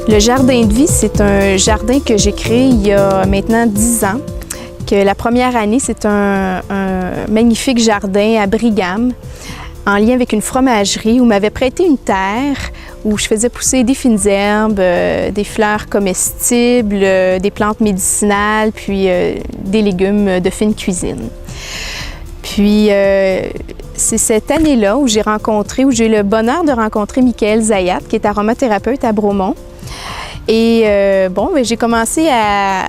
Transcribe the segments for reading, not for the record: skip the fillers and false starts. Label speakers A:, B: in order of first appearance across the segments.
A: Le Jardin de vie, c'est un jardin que j'ai créé il y a maintenant 10 ans. Que la première année, c'est un magnifique jardin à Brigham, en lien avec une fromagerie où m'avait prêté une terre où je faisais pousser des fines herbes, des fleurs comestibles, des plantes médicinales, puis des légumes de fine cuisine. Puis c'est cette année-là où j'ai eu le bonheur de rencontrer Michael Zayat, qui est aromathérapeute à Bromont. Et j'ai commencé à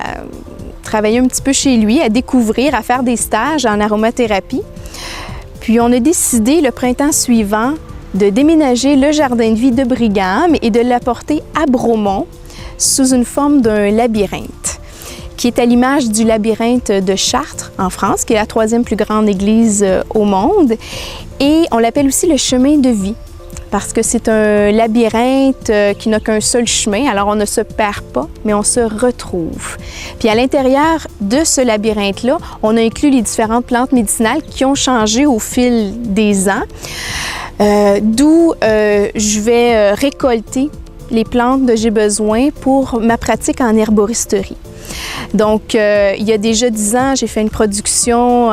A: travailler un petit peu chez lui, à découvrir, à faire des stages en aromathérapie. Puis on a décidé le printemps suivant de déménager le jardin de vie de Brigham et de l'apporter à Bromont sous une forme d'un labyrinthe, qui est à l'image du labyrinthe de Chartres en France, qui est la 3e plus grande église au monde. Et on l'appelle aussi le chemin de vie, parce que c'est un labyrinthe qui n'a qu'un seul chemin, alors on ne se perd pas, mais on se retrouve. Puis à l'intérieur de ce labyrinthe-là, on a inclus les différentes plantes médicinales qui ont changé au fil des ans, d'où je vais récolter les plantes dont j'ai besoin pour ma pratique en herboristerie. Donc, il y a déjà 10 ans, j'ai fait une production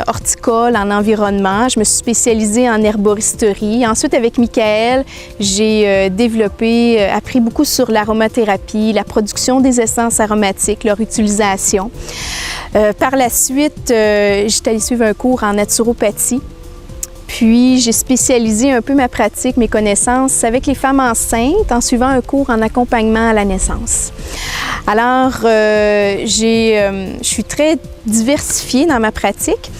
A: horticole, en environnement. Je me suis spécialisée en herboristerie. Ensuite, avec Michael, j'ai appris beaucoup sur l'aromathérapie, la production des essences aromatiques, leur utilisation. Par la suite, j'étais allée suivre un cours en naturopathie. Puis, j'ai spécialisé un peu ma pratique, mes connaissances avec les femmes enceintes en suivant un cours en accompagnement à la naissance. Alors, je suis très diversifiée dans ma pratique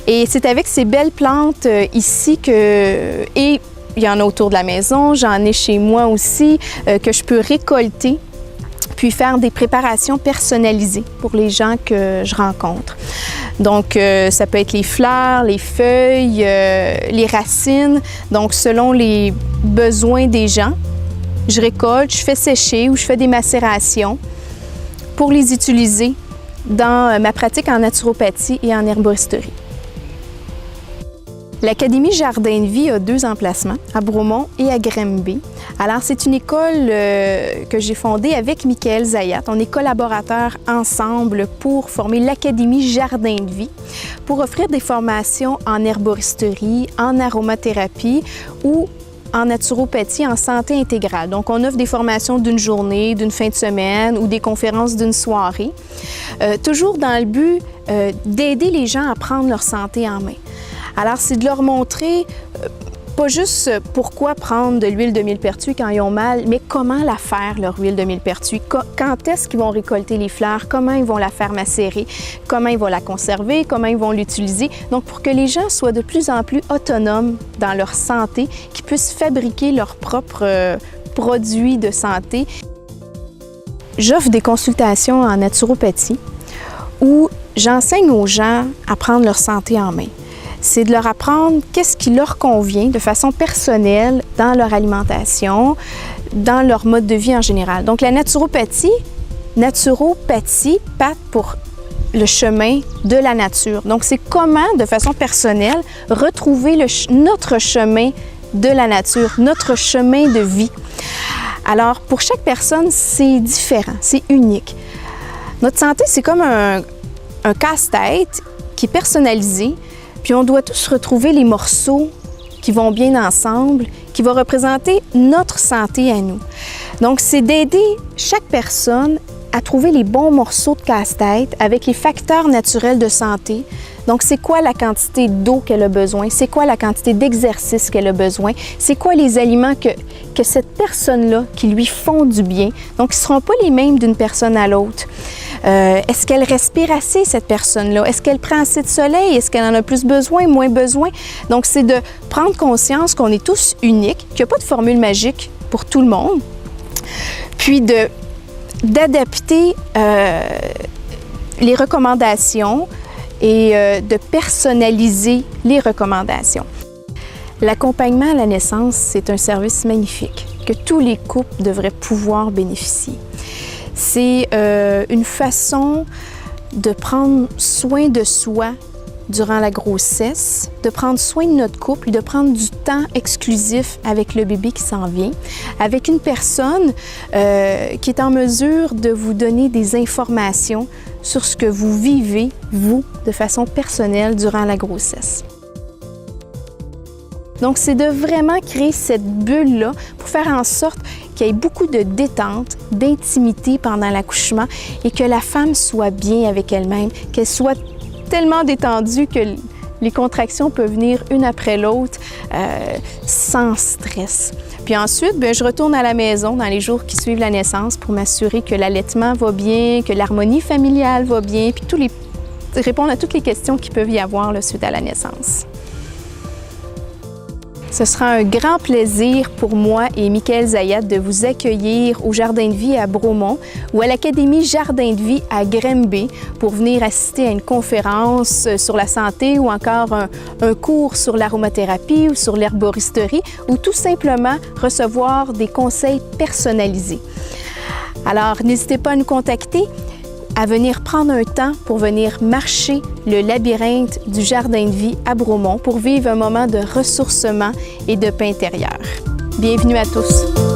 A: et c'est avec ces belles plantes ici et il y en a autour de la maison, j'en ai chez moi aussi, que je peux récolter puis faire des préparations personnalisées pour les gens que je rencontre. Donc, ça peut être les fleurs, les feuilles, les racines. Donc, selon les besoins des gens, je récolte, je fais sécher ou je fais des macérations pour les utiliser dans ma pratique en naturopathie et en herboristerie. L'Académie Jardin de vie a 2 emplacements, à Bromont et à Granby. Alors, c'est une école que j'ai fondée avec Michael Zayat. On est collaborateurs ensemble pour former l'Académie Jardin de vie, pour offrir des formations en herboristerie, en aromathérapie ou en naturopathie, en santé intégrale. Donc, on offre des formations d'une journée, d'une fin de semaine ou des conférences d'une soirée, toujours dans le but d'aider les gens à prendre leur santé en main. Alors, c'est de leur montrer pas juste pourquoi prendre de l'huile de millepertuis quand ils ont mal, mais comment la faire, leur huile de millepertuis. Quand est-ce qu'ils vont récolter les fleurs, comment ils vont la faire macérer, comment ils vont la conserver, comment ils vont l'utiliser. Donc, pour que les gens soient de plus en plus autonomes dans leur santé, qu'ils puissent fabriquer leurs propres produits de santé. J'offre des consultations en naturopathie où j'enseigne aux gens à prendre leur santé en main. C'est de leur apprendre qu'est-ce qui leur convient de façon personnelle dans leur alimentation, dans leur mode de vie en général. Donc, la naturopathie, patte pour le chemin de la nature. Donc, c'est comment, de façon personnelle, retrouver notre chemin de la nature, notre chemin de vie. Alors, pour chaque personne, c'est différent, c'est unique. Notre santé, c'est comme un casse-tête qui est personnalisé. Puis on doit tous retrouver les morceaux qui vont bien ensemble, qui vont représenter notre santé à nous. Donc, c'est d'aider chaque personne à trouver les bons morceaux de casse-tête avec les facteurs naturels de santé. Donc, c'est quoi la quantité d'eau qu'elle a besoin? C'est quoi la quantité d'exercice qu'elle a besoin? C'est quoi les aliments que cette personne-là qui lui font du bien? Donc, ils ne seront pas les mêmes d'une personne à l'autre. Est-ce qu'elle respire assez, cette personne-là? Est-ce qu'elle prend assez de soleil? Est-ce qu'elle en a plus besoin, moins besoin? Donc, c'est de prendre conscience qu'on est tous uniques, qu'il n'y a pas de formule magique pour tout le monde, puis d'adapter les recommandations et de personnaliser les recommandations. L'accompagnement à la naissance, c'est un service magnifique que tous les couples devraient pouvoir bénéficier. C'est une façon de prendre soin de soi durant la grossesse, de prendre soin de notre couple, de prendre du temps exclusif avec le bébé qui s'en vient, avec une personne qui est en mesure de vous donner des informations sur ce que vous vivez, vous, de façon personnelle durant la grossesse. Donc, c'est de vraiment créer cette bulle-là pour faire en sorte qu'il y ait beaucoup de détente, d'intimité pendant l'accouchement et que la femme soit bien avec elle-même, qu'elle soit tellement détendue que les contractions peuvent venir une après l'autre sans stress. Puis ensuite, je retourne à la maison dans les jours qui suivent la naissance pour m'assurer que l'allaitement va bien, que l'harmonie familiale va bien, puis répondre à toutes les questions qui peuvent y avoir là, suite à la naissance. Ce sera un grand plaisir pour moi et Michaëlle Zayat de vous accueillir au Jardin de vie à Bromont ou à l'Académie Jardin de vie à Granby pour venir assister à une conférence sur la santé ou encore un cours sur l'aromathérapie ou sur l'herboristerie ou tout simplement recevoir des conseils personnalisés. Alors, n'hésitez pas à nous contacter, à venir prendre un temps pour venir marcher le labyrinthe du Jardin de vie à Bromont pour vivre un moment de ressourcement et de paix intérieure. Bienvenue à tous!